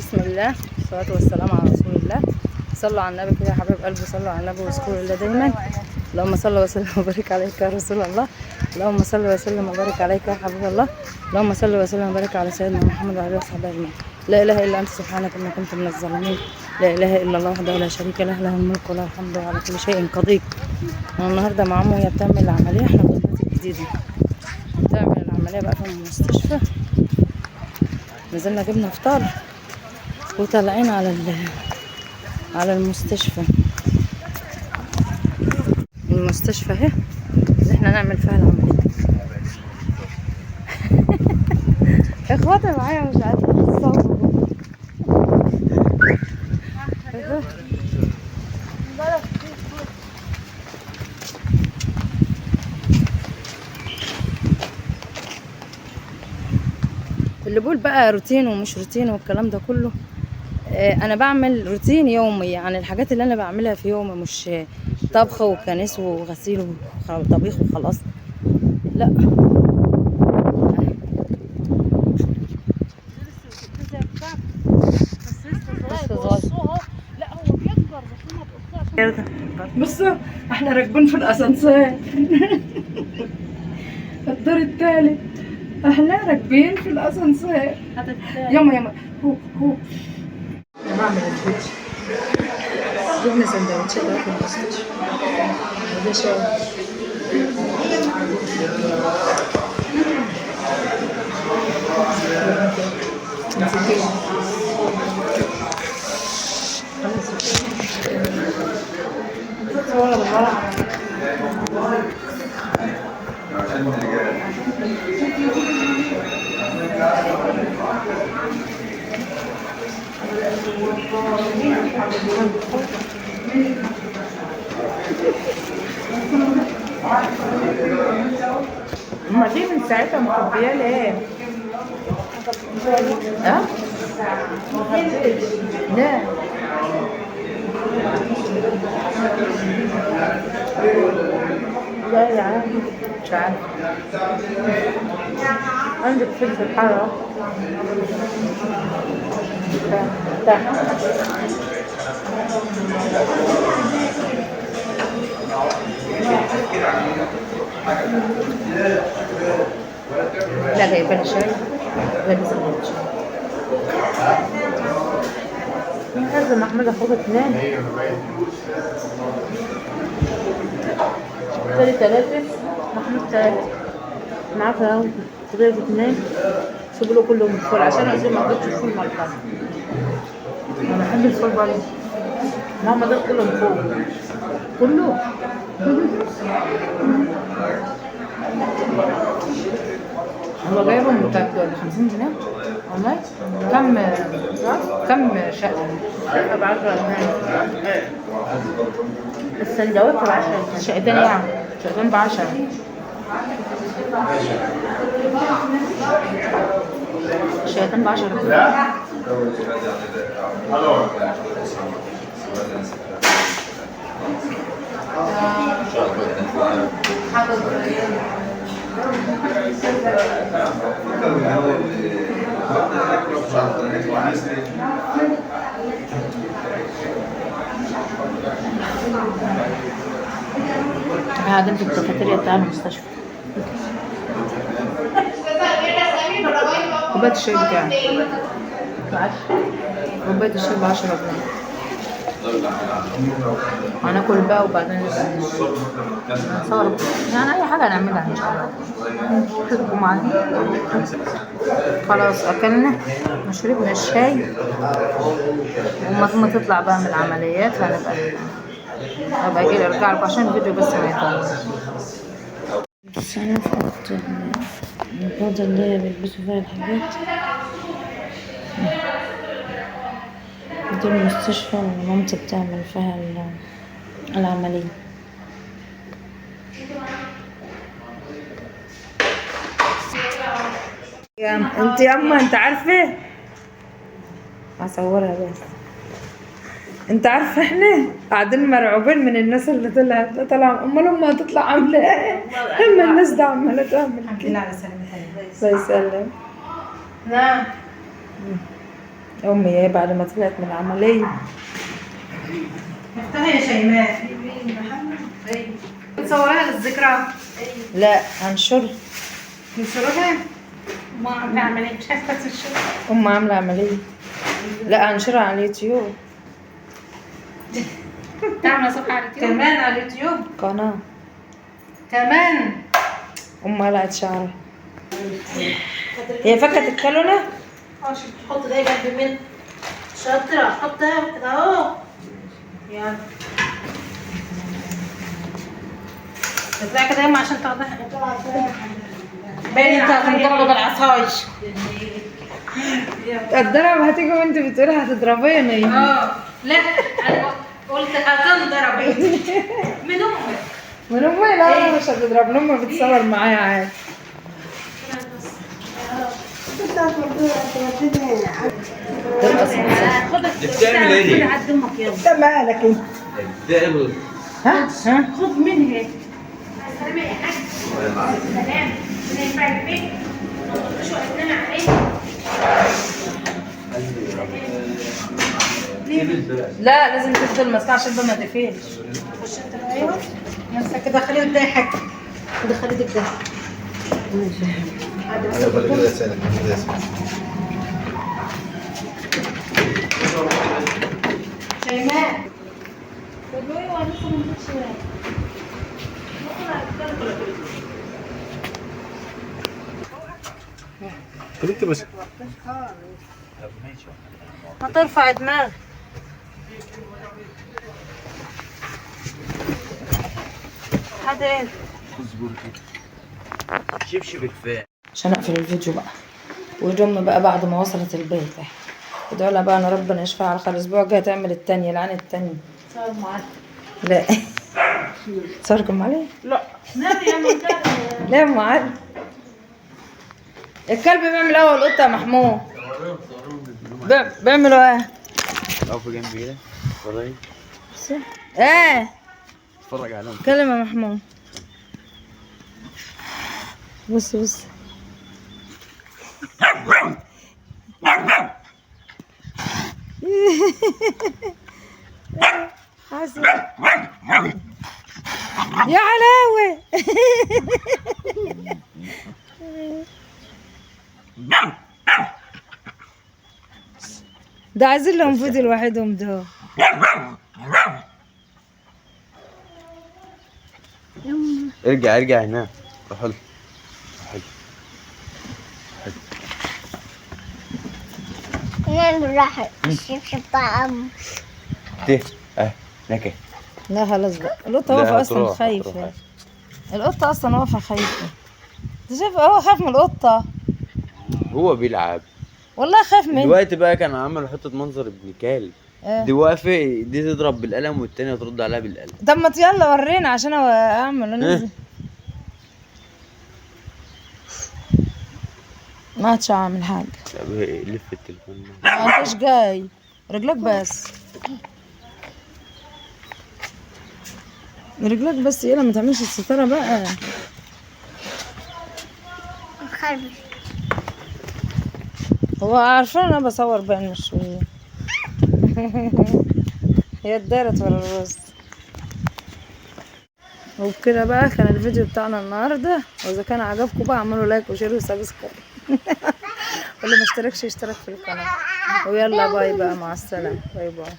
بسم الله والصلاة والسلام على رسول الله. صلوا على النبي كده يا حبايب قلبي، صلوا على النبي واذكروا الله دايما. اللهم صل وسلم وبارك عليك يا رسول الله. اللهم صل وسلم وبارك عليك يا حبيب الله. اللهم صل وسلم وبارك على سيدنا محمد وعلى اله وصحبه اجمعين. لا اله الا انت سبحانك اني كنت من الظالمين. لا اله الا الله وحده لا شريك له، له الملك وله الحمد وعلى كل شيء قدير. انا النهارده مع امي وهي بتعمل العمليه، احنا في البيت الجديده بتعمل العمليه بقى في المستشفى. نزلنا جبنا فطار وطالعين على المستشفى اهي اللي احنا نعمل فيها العمليه. اخواتي معايا مش عارفه اتصور. اللي بقول بقى روتين ومش روتين والكلام ده كله، انا بعمل روتين يومي، يعني الحاجات اللي انا بعملها في يومي مش طبخ وكنس وغسيل وطبيخ وخلاص، لا. لا هو بيكبر بس ما بيقطعش. بصوا احنا راكبين في الاسانسير الدور الثالث، احنا راكبين في الاسانسير. يما هو انا بعمل البيتزا، جبنا سندوتشات في المستشفى وده شاي. هما دي من ساعتها مخبيه ليه؟ ها؟ لا لا يا عم مش عارف. عندك فلفل حار لا جايبه شاي جايبه سندوتش. لازم احمد اخوك اثنين ثلاثة محمود ثلاثة معاك اهو تغيب اثنين سيبوا له كلهم الفول عشان عايزين ما اقدرش الفول مع الحاجة. انا بحب الفول برضه. ماما ده كلهم فوق كله هو جايبهم ب 50 جنيه والله. كم شقة؟ شقة ب 10 جنيه. السندوتش ب 10 جنيه. شقتين يعني شقتين ب 10. شقتين ب 10 جنيه. قاعدين في الكافيتيريا بتاع المستشفى. كوباية الشاي بتاعي كوباية الشاي ب 10 جنيه. هناكل بقى وبعدين نصور يعني اي حاجه نعملها ان شاء الله. تبقوا معانا. خلاص اكلنا وشربنا الشاي وما تطلع بقى من العمليات هبقى اجي ارجع لكم عشان الفيديو بس ما يطولش. بس انا فقدت البوضه اللي هي بيلبسوا فيها الحاجات دي المستشفى، ومامتي بتعمل فيها العملية. انت ياما انت عارفة هصورها بس. انت عارفة احنا قاعدين مرعوبين من الناس اللي طلع امال امها هتطلع عاملة ايه؟ اما الناس ده عمالة تعمل كده. الله يسلمك. الله يسلم. نعم امي هي بعد ما طلعت من العمليه. افتحي يا شيماء. بتصوريها للذكرى؟ لا هنشر. بتصوريها؟ ما عم تعمل ايه؟ مش عارفه تنشر. امي عامله عمليه. لا هنشرها على اليوتيوب. تعمل صفحة على اليوتيوب؟ كمان على اليوتيوب قناه. كمان. امي قلعت شعرها. هي فكت الكالونه. عشان تحط ده جنب من شاطره. حطها كده اهو. يلا تطلعي كده يما عشان تاخدها. باين انت هتنضربي بالعصايش. الضرب هتيجي وانت بتقولي هتضربيني. لا انا قلت هتنضربي من امك. من امي؟ لا مش هتضربني، امي بتصور معايا عادي. بتعمل ايه دي؟ قد امك يلا. انت مالك انت؟ بتعمل ها خد منها. لا لازم تفضل ماسكه عشان ده ما تقفلش. خش انت بقى. ايوه نفسك كده. خليه يبدا يحكي. كده خليه يبدا. شيماء خليك بس. ما ترفع دماغك. هذا ايه؟ شبشب كفايه. عشان اقفل الفيديو بقى. وجم بقى بعد ما وصلت البيت ادعوا لها بقى ان ربنا يشفيها على خير. الاسبوع الجاي هتعمل التانية العين التانية. صار معاك. لا صاركم عليه؟ لا نبي يا منتهى. لا يا ام علي. الكلب بيعمل ايه والقطه يا محمود؟ بيعملوا ايه؟ اقف جنبي كده اتفرجي. ايه اتفرج عليهم. كلم يا محمود. بص بص. حاسس يا علاوي. ده عايزين لهم فيديو لوحدهم ده. ارجع هنا. روح له. راح الشبشب طعم. هناك. لا خلاص بقى. القطة واقفة أصلا خايفة. القطة أصلا واقفة خايفة. أنت شايف هو خايف من القطة. هو بيلعب والله خايف مني. دلوقتي بقى. كان عامل حته منظر ابن كلب. آه. دي واقفه، دي تضرب بالقلم والتانيه ترد عليها بالقلم. طب ما يلا ورينا عشان أعمل أنزل. ما عادش أعمل حاجة. لف التليفون. ما أنتش جاي رجلك بس. رجلك بس. يلا ما تعملش الستارة بقى. خربش. هو عارفين انا بصور بين شوية. هي اتدارت ورا الوسط. وبكده بقى كان الفيديو بتاعنا النهارده. واذا كان عجبكم بقى اعملوا لايك وشير وسبسكرايب. واللي ما اشتركش يشترك في القناه. ويلا باي بقى مع السلامه. باي باي.